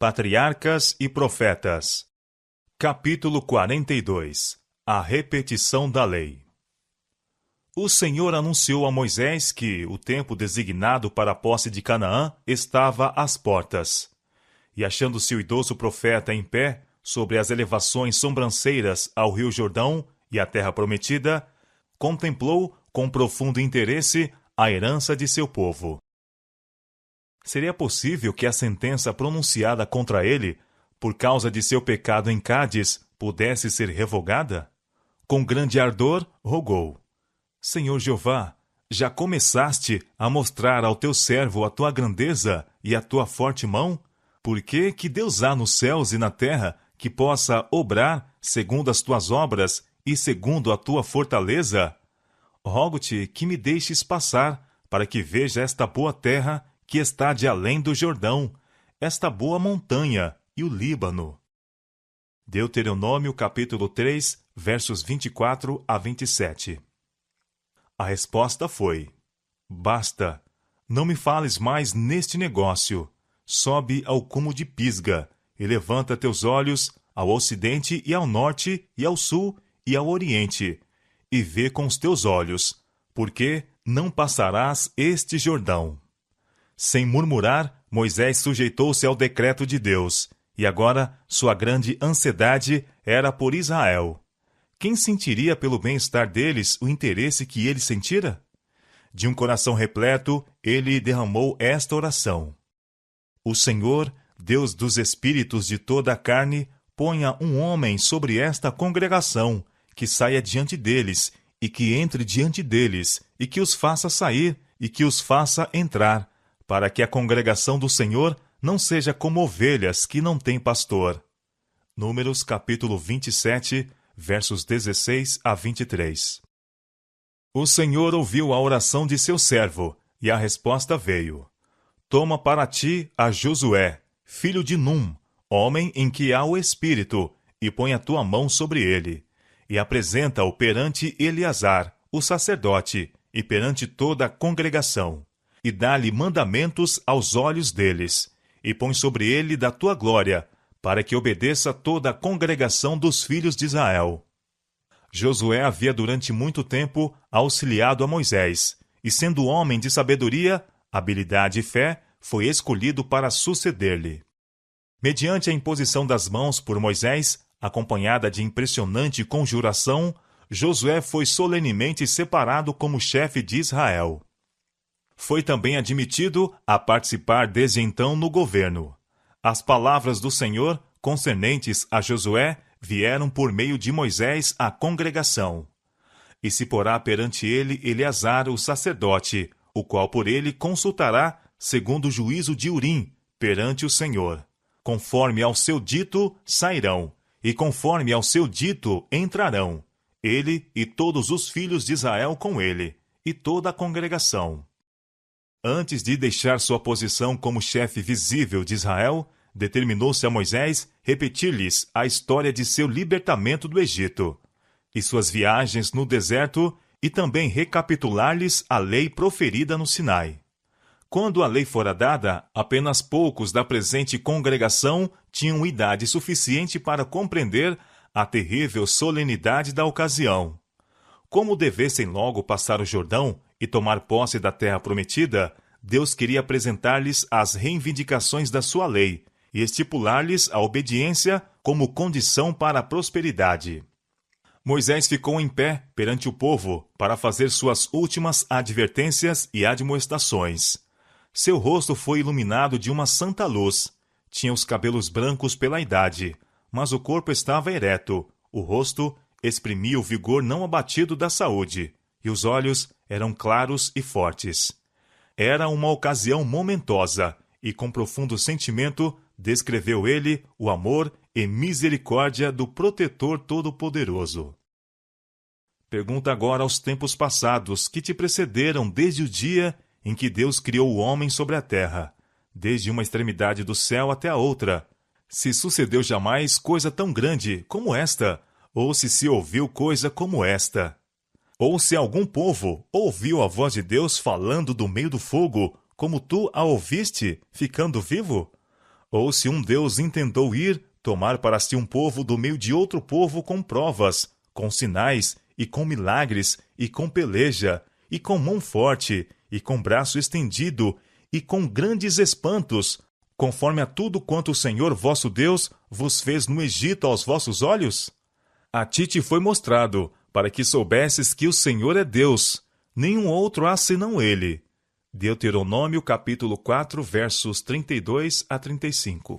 Patriarcas e Profetas. Capítulo 42. A repetição da lei. O Senhor anunciou a Moisés que o tempo designado para a posse de Canaã estava às portas. E achando-se o idoso profeta em pé sobre as elevações sobranceiras ao rio Jordão e à terra prometida, contemplou com profundo interesse a herança de seu povo. Seria possível que a sentença pronunciada contra ele, por causa de seu pecado em Cádiz, pudesse ser revogada? Com grande ardor, rogou: Senhor Jeová, já começaste a mostrar ao teu servo a tua grandeza e a tua forte mão? Por que Deus há nos céus e na terra que possa obrar segundo as tuas obras e segundo a tua fortaleza? Rogo-te que me deixes passar, para que veja esta boa terra que está de além do Jordão, esta boa montanha e o Líbano. Deuteronômio capítulo 3, versos 24 a 27. A resposta foi: Basta, não me fales mais neste negócio. Sobe ao cume de Pisga, e levanta teus olhos ao ocidente e ao norte e ao sul e ao oriente, e vê com os teus olhos, porque não passarás este Jordão. Sem murmurar, Moisés sujeitou-se ao decreto de Deus, e agora sua grande ansiedade era por Israel. Quem sentiria pelo bem-estar deles o interesse que ele sentira? De um coração repleto, ele derramou esta oração: O Senhor, Deus dos espíritos de toda a carne, ponha um homem sobre esta congregação, que saia diante deles, e que entre diante deles, e que os faça sair, e que os faça entrar, para que a congregação do Senhor não seja como ovelhas que não têm pastor. Números capítulo 27, versos 16 a 23. O Senhor ouviu a oração de seu servo, e a resposta veio: Toma para ti a Josué, filho de Num, homem em que há o Espírito, e põe a tua mão sobre ele, e apresenta-o perante Eleazar, o sacerdote, e perante toda a congregação, e dá-lhe mandamentos aos olhos deles, e põe sobre ele da tua glória, para que obedeça toda a congregação dos filhos de Israel. Josué havia durante muito tempo auxiliado a Moisés, e sendo homem de sabedoria, habilidade e fé, foi escolhido para suceder-lhe. Mediante a imposição das mãos por Moisés, acompanhada de impressionante conjuração, Josué foi solenemente separado como chefe de Israel. Foi também admitido a participar desde então no governo. As palavras do Senhor concernentes a Josué vieram por meio de Moisés à congregação. E se porá perante ele Eleazar, o sacerdote, o qual por ele consultará, segundo o juízo de Urim, perante o Senhor. Conforme ao seu dito sairão, e conforme ao seu dito entrarão, ele e todos os filhos de Israel com ele, e toda a congregação. Antes de deixar sua posição como chefe visível de Israel, determinou-se a Moisés repetir-lhes a história de seu libertamento do Egito, e suas viagens no deserto, e também recapitular-lhes a lei proferida no Sinai. Quando a lei fora dada, apenas poucos da presente congregação tinham idade suficiente para compreender a terrível solenidade da ocasião. Como devessem logo passar o Jordão e tomar posse da terra prometida, Deus queria apresentar-lhes as reivindicações da sua lei e estipular-lhes a obediência como condição para a prosperidade. Moisés ficou em pé perante o povo para fazer suas últimas advertências e admoestações. Seu rosto foi iluminado de uma santa luz. Tinha os cabelos brancos pela idade, mas o corpo estava ereto, o rosto exprimia o vigor não abatido da saúde, e os olhos eram claros e fortes. Era uma ocasião momentosa, e com profundo sentimento descreveu ele o amor e misericórdia do Protetor Todo-Poderoso. Pergunta agora aos tempos passados que te precederam desde o dia em que Deus criou o homem sobre a terra, desde uma extremidade do céu até a outra, se sucedeu jamais coisa tão grande como esta, ou se ouviu coisa como esta. Ou se algum povo ouviu a voz de Deus falando do meio do fogo, como tu a ouviste, ficando vivo? ou se um Deus intentou ir tomar para si um povo do meio de outro povo com provas, com sinais, e com milagres, e com peleja, e com mão forte, e com braço estendido, e com grandes espantos, conforme a tudo quanto o Senhor vosso Deus vos fez no Egito aos vossos olhos? A ti te foi mostrado, para que soubesses que o Senhor é Deus, nenhum outro há senão Ele. Deuteronômio capítulo 4, versos 32 a 35.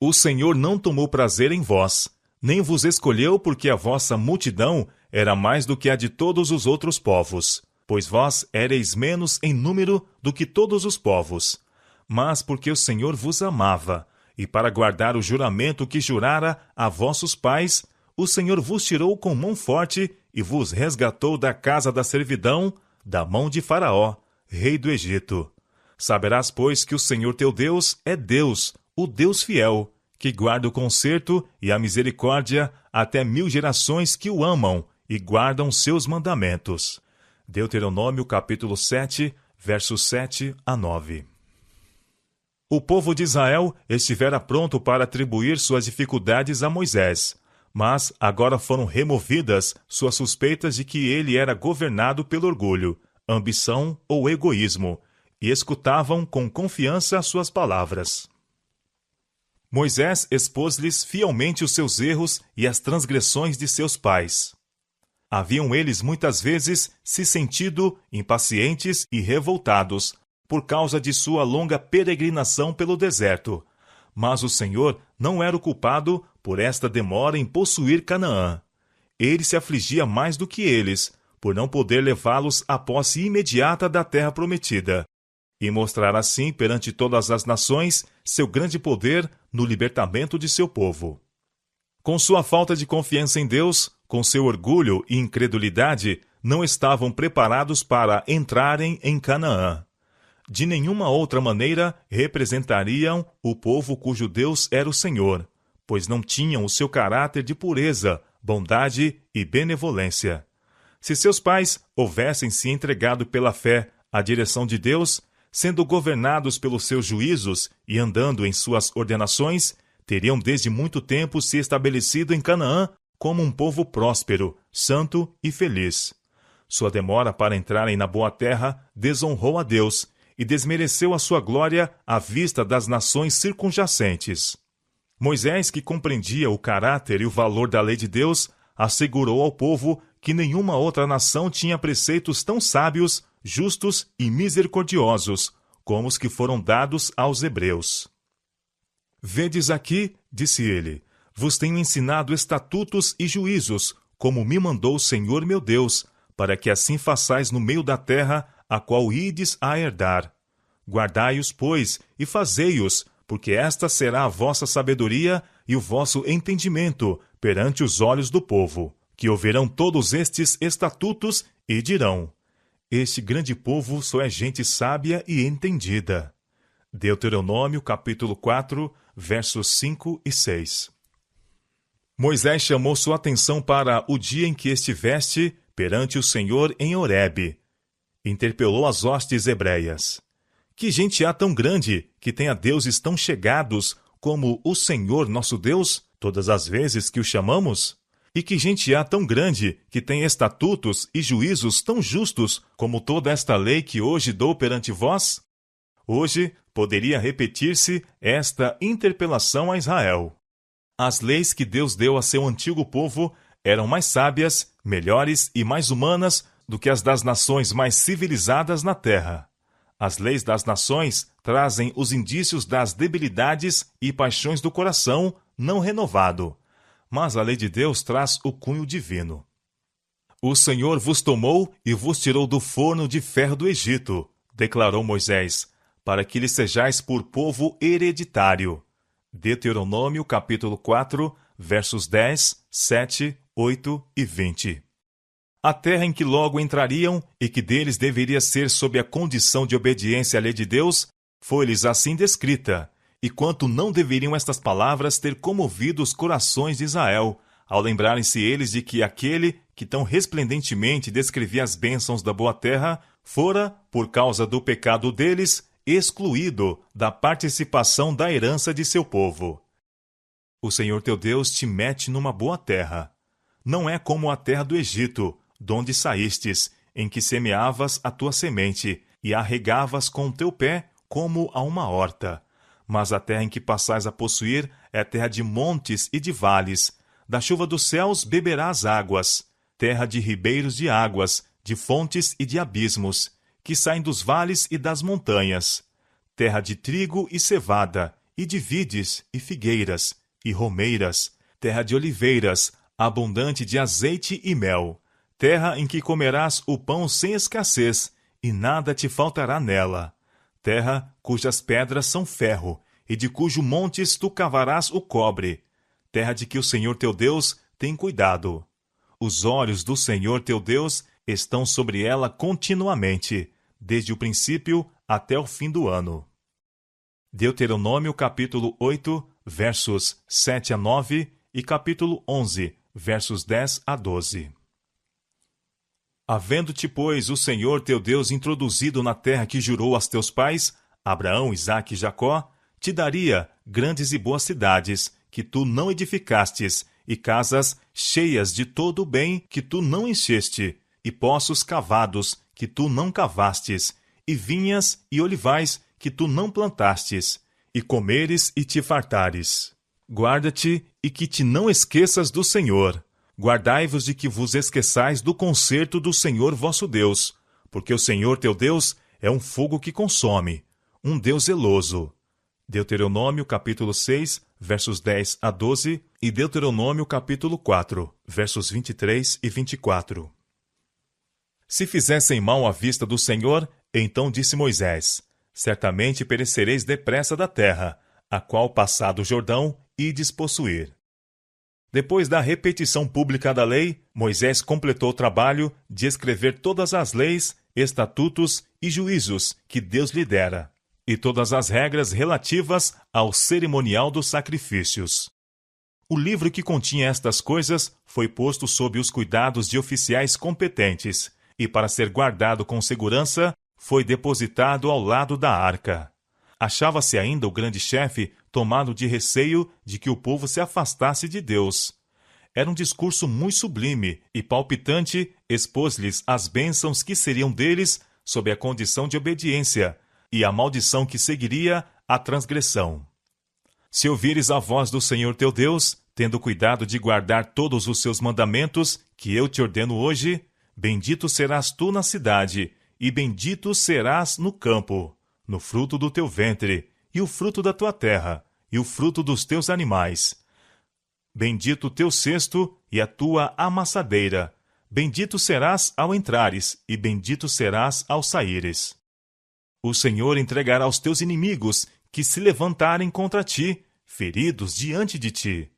O Senhor não tomou prazer em vós, nem vos escolheu porque a vossa multidão era mais do que a de todos os outros povos, pois vós éreis menos em número do que todos os povos, mas porque o Senhor vos amava, e para guardar o juramento que jurara a vossos pais, o Senhor vos tirou com mão forte e vos resgatou da casa da servidão, da mão de Faraó, rei do Egito. Saberás, pois, que o Senhor teu Deus é Deus, o Deus fiel, que guarda o conserto e a misericórdia até 1000 gerações que o amam e guardam seus mandamentos. Deuteronômio capítulo 7, versos 7 a 9. O povo de Israel estivera pronto para atribuir suas dificuldades a Moisés, mas agora foram removidas suas suspeitas de que ele era governado pelo orgulho, ambição ou egoísmo, e escutavam com confiança suas palavras. Moisés expôs-lhes fielmente os seus erros e as transgressões de seus pais. Haviam eles muitas vezes se sentido impacientes e revoltados por causa de sua longa peregrinação pelo deserto, mas o Senhor não era o culpado por esta demora em possuir Canaã. Ele se afligia mais do que eles, por não poder levá-los à posse imediata da terra prometida, e mostrar assim perante todas as nações seu grande poder no libertamento de seu povo. Com sua falta de confiança em Deus, com seu orgulho e incredulidade, não estavam preparados para entrarem em Canaã. De nenhuma outra maneira representariam o povo cujo Deus era o Senhor, pois não tinham o seu caráter de pureza, bondade e benevolência. Se seus pais houvessem se entregado pela fé à direção de Deus, sendo governados pelos seus juízos e andando em suas ordenações, teriam desde muito tempo se estabelecido em Canaã como um povo próspero, santo e feliz. Sua demora para entrarem na boa terra desonrou a Deus e desmereceu a sua glória à vista das nações circunjacentes. Moisés, que compreendia o caráter e o valor da lei de Deus, assegurou ao povo que nenhuma outra nação tinha preceitos tão sábios, justos e misericordiosos como os que foram dados aos hebreus. Vedes aqui, disse ele, vos tenho ensinado estatutos e juízos, como me mandou o Senhor meu Deus, para que assim façais no meio da terra, a qual ides a herdar. Guardai-os, pois, e fazei-os, porque esta será a vossa sabedoria e o vosso entendimento perante os olhos do povo, que ouvirão todos estes estatutos e dirão: este grande povo só é gente sábia e entendida. Deuteronômio capítulo 4, versos 5 e 6. Moisés chamou sua atenção para o dia em que estiveste perante o Senhor em Horebe. Interpelou as hostes hebreias. Que gente há tão grande que tenha deuses tão chegados como o Senhor nosso Deus, todas as vezes que o chamamos? E que gente há tão grande que tem estatutos e juízos tão justos como toda esta lei que hoje dou perante vós? Hoje poderia repetir-se esta interpelação a Israel. As leis que Deus deu a seu antigo povo eram mais sábias, melhores e mais humanas do que as das nações mais civilizadas na terra. As leis das nações trazem os indícios das debilidades e paixões do coração não renovado, mas a lei de Deus traz o cunho divino. O Senhor vos tomou e vos tirou do forno de ferro do Egito, declarou Moisés, para que lhe sejais por povo hereditário. Deuteronômio capítulo 4, versos 10, 7, 8 e 20. A terra em que logo entrariam e que deles deveria ser sob a condição de obediência à lei de Deus, foi-lhes assim descrita, e quanto não deveriam estas palavras ter comovido os corações de Israel, ao lembrarem-se eles de que aquele que tão resplendentemente descrevia as bênçãos da boa terra, fora, por causa do pecado deles, excluído da participação da herança de seu povo. O Senhor teu Deus te mete numa boa terra. Não é como a terra do Egito, donde saístes, em que semeavas a tua semente e a regavas com o teu pé como a uma horta. Mas a terra em que passais a possuir é terra de montes e de vales. Da chuva dos céus beberás águas, terra de ribeiros de águas, de fontes e de abismos, que saem dos vales e das montanhas. Terra de trigo e cevada, e de vides e figueiras, e romeiras, terra de oliveiras, abundante de azeite e mel, terra em que comerás o pão sem escassez, e nada te faltará nela. Terra cujas pedras são ferro, e de cujos montes tu cavarás o cobre. Terra de que o Senhor teu Deus tem cuidado. Os olhos do Senhor teu Deus estão sobre ela continuamente, desde o princípio até o fim do ano. Deuteronômio capítulo 8, versos 7 a 9 e capítulo 11, versos 10 a 12. Havendo-te, pois, o Senhor teu Deus introduzido na terra que jurou aos teus pais, Abraão, Isaque e Jacó, te daria grandes e boas cidades, que tu não edificastes, e casas cheias de todo o bem que tu não encheste, e poços cavados que tu não cavastes, e vinhas e olivais que tu não plantastes, e comeres e te fartares. Guarda-te e que te não esqueças do Senhor. Guardai-vos de que vos esqueçais do concerto do Senhor vosso Deus, porque o Senhor teu Deus é um fogo que consome, um Deus zeloso. Deuteronômio capítulo 6, versos 10 a 12 e Deuteronômio capítulo 4, versos 23 e 24. Se fizessem mal à vista do Senhor, então disse Moisés: certamente perecereis depressa da terra, a qual passado o Jordão ides possuir. Depois da repetição pública da lei, Moisés completou o trabalho de escrever todas as leis, estatutos e juízos que Deus lhe dera, e todas as regras relativas ao cerimonial dos sacrifícios. O livro que continha estas coisas foi posto sob os cuidados de oficiais competentes, e para ser guardado com segurança, foi depositado ao lado da arca. Achava-se ainda o grande chefe tomado de receio de que o povo se afastasse de Deus. Era um discurso muito sublime e palpitante, expôs-lhes as bênçãos que seriam deles sob a condição de obediência e a maldição que seguiria a transgressão. Se ouvires a voz do Senhor teu Deus, tendo cuidado de guardar todos os seus mandamentos que eu te ordeno hoje, bendito serás tu na cidade, e bendito serás no campo, no fruto do teu ventre, e o fruto da tua terra, e o fruto dos teus animais. Bendito o teu cesto e a tua amassadeira. Bendito serás ao entrares, e bendito serás ao saíres. O Senhor entregará aos teus inimigos, que se levantarem contra ti, feridos diante de ti.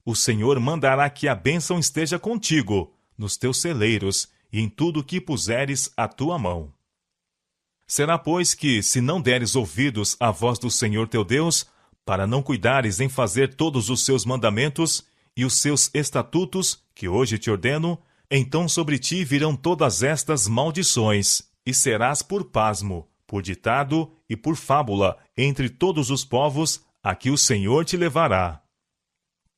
O Senhor mandará que a bênção esteja contigo, nos teus celeiros, e em tudo que puseres a tua mão. Será, pois, que, se não deres ouvidos à voz do Senhor teu Deus, para não cuidares em fazer todos os seus mandamentos e os seus estatutos, que hoje te ordeno, então sobre ti virão todas estas maldições, e serás por pasmo, por ditado e por fábula entre todos os povos a que o Senhor te levará.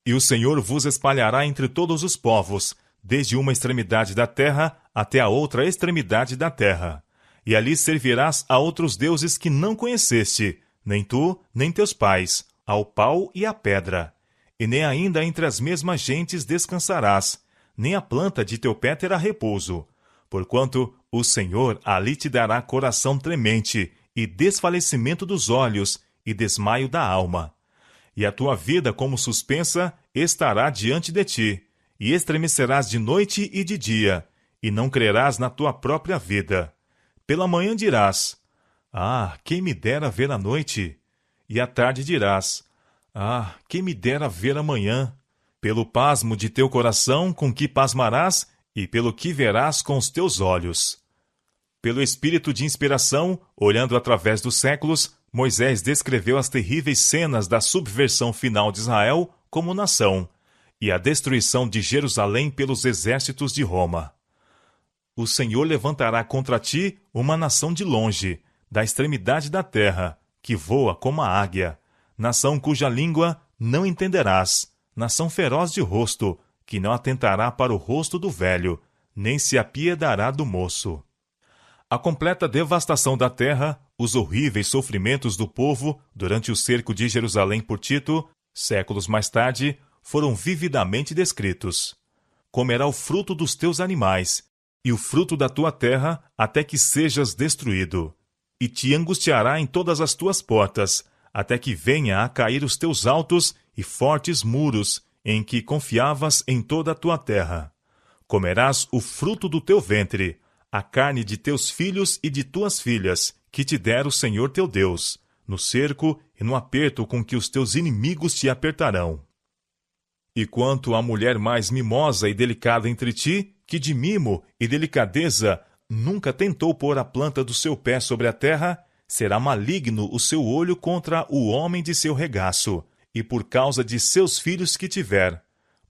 E o Senhor vos espalhará entre todos os povos, desde uma extremidade da terra até a outra extremidade da terra. E ali servirás a outros deuses que não conheceste, nem tu, nem teus pais, ao pau e à pedra. E nem ainda entre as mesmas gentes descansarás, nem a planta de teu pé terá repouso. Porquanto o Senhor ali te dará coração tremente, e desfalecimento dos olhos, e desmaio da alma. E a tua vida como suspensa estará diante de ti, e estremecerás de noite e de dia, e não crerás na tua própria vida. Pela manhã dirás: ah, quem me dera ver a noite! E à tarde dirás: ah, quem me dera ver a manhã! Pelo pasmo de teu coração com que pasmarás, e pelo que verás com os teus olhos. Pelo espírito de inspiração, olhando através dos séculos, Moisés descreveu as terríveis cenas da subversão final de Israel como nação, e a destruição de Jerusalém pelos exércitos de Roma. O Senhor levantará contra ti uma nação de longe, da extremidade da terra, que voa como a águia, nação cuja língua não entenderás, nação feroz de rosto, que não atentará para o rosto do velho, nem se apiedará do moço. A completa devastação da terra, os horríveis sofrimentos do povo durante o cerco de Jerusalém por Tito, séculos mais tarde, foram vividamente descritos. Comerá o fruto dos teus animais, e o fruto da tua terra, até que sejas destruído. E te angustiará em todas as tuas portas, até que venha a cair os teus altos e fortes muros, em que confiavas em toda a tua terra. Comerás o fruto do teu ventre, a carne de teus filhos e de tuas filhas, que te der o Senhor teu Deus, no cerco e no aperto com que os teus inimigos te apertarão. E quanto à mulher mais mimosa e delicada entre ti, que de mimo e delicadeza nunca tentou pôr a planta do seu pé sobre a terra, será maligno o seu olho contra o homem de seu regaço, e por causa de seus filhos que tiver,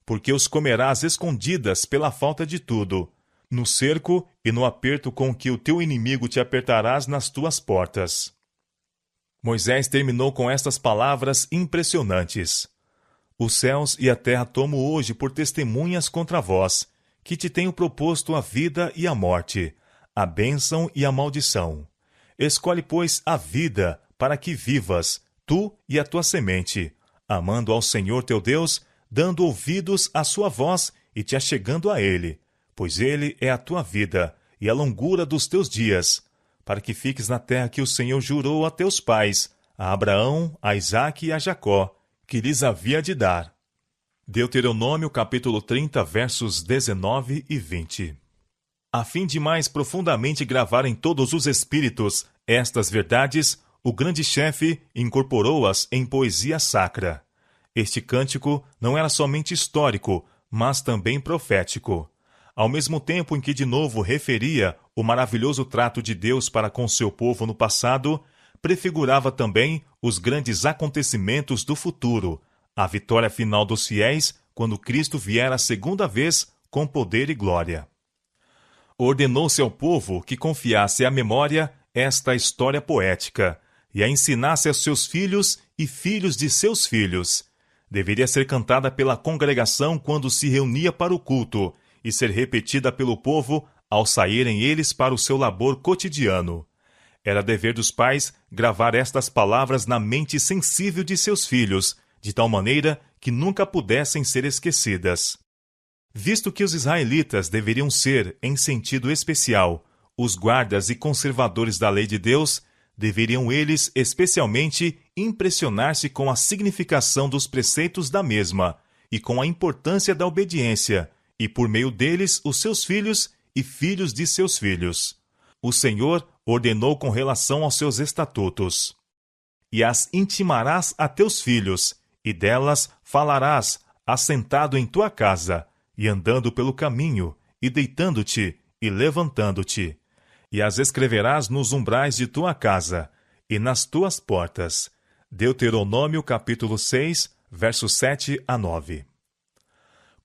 porque os comerás escondidas pela falta de tudo, no cerco e no aperto com que o teu inimigo te apertarás nas tuas portas. Moisés terminou com estas palavras impressionantes. Os céus e a terra tomo hoje por testemunhas contra vós, que te tenho proposto a vida e a morte, a bênção e a maldição. Escolhe, pois, a vida, para que vivas, tu e a tua semente, amando ao Senhor teu Deus, dando ouvidos à sua voz e te achegando a Ele, pois Ele é a tua vida e a longura dos teus dias, para que fiques na terra que o Senhor jurou a teus pais, a Abraão, a Isaque e a Jacó, que lhes havia de dar. Deuteronômio capítulo 30, versos 19 e 20. A fim de mais profundamente gravar em todos os espíritos estas verdades, o grande chefe incorporou-as em poesia sacra. Este cântico não era somente histórico, mas também profético. Ao mesmo tempo em que de novo referia o maravilhoso trato de Deus para com seu povo no passado, prefigurava também os grandes acontecimentos do futuro, a vitória final dos fiéis quando Cristo vier a segunda vez com poder e glória. Ordenou-se ao povo que confiasse à memória esta história poética e a ensinasse a seus filhos e filhos de seus filhos. Deveria ser cantada pela congregação quando se reunia para o culto e ser repetida pelo povo ao saírem eles para o seu labor cotidiano. Era dever dos pais gravar estas palavras na mente sensível de seus filhos, de tal maneira que nunca pudessem ser esquecidas. Visto que os israelitas deveriam ser, em sentido especial, os guardas e conservadores da lei de Deus, deveriam eles especialmente impressionar-se com a significação dos preceitos da mesma e com a importância da obediência, e por meio deles os seus filhos e filhos de seus filhos. O Senhor ordenou com relação aos seus estatutos. E as intimarás a teus filhos, e delas falarás, assentado em tua casa, e andando pelo caminho, e deitando-te, e levantando-te. E as escreverás nos umbrais de tua casa, e nas tuas portas. Deuteronômio capítulo 6, versos 7 a 9.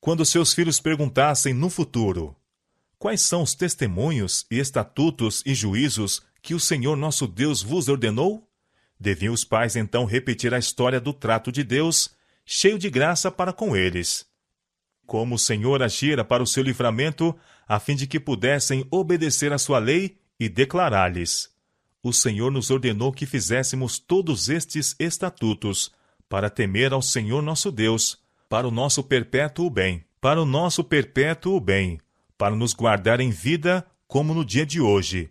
Quando seus filhos perguntassem no futuro: quais são os testemunhos e estatutos e juízos que o Senhor nosso Deus vos ordenou? Deviam os pais então repetir a história do trato de Deus, cheio de graça para com eles. Como o Senhor agira para o seu livramento, a fim de que pudessem obedecer à sua lei e declarar-lhes: o Senhor nos ordenou que fizéssemos todos estes estatutos, para temer ao Senhor nosso Deus, para o nosso perpétuo bem, para nos guardar em vida, como no dia de hoje.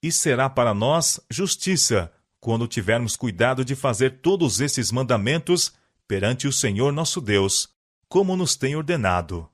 E será para nós justiça, quando tivermos cuidado de fazer todos esses mandamentos perante o Senhor nosso Deus, como nos tem ordenado.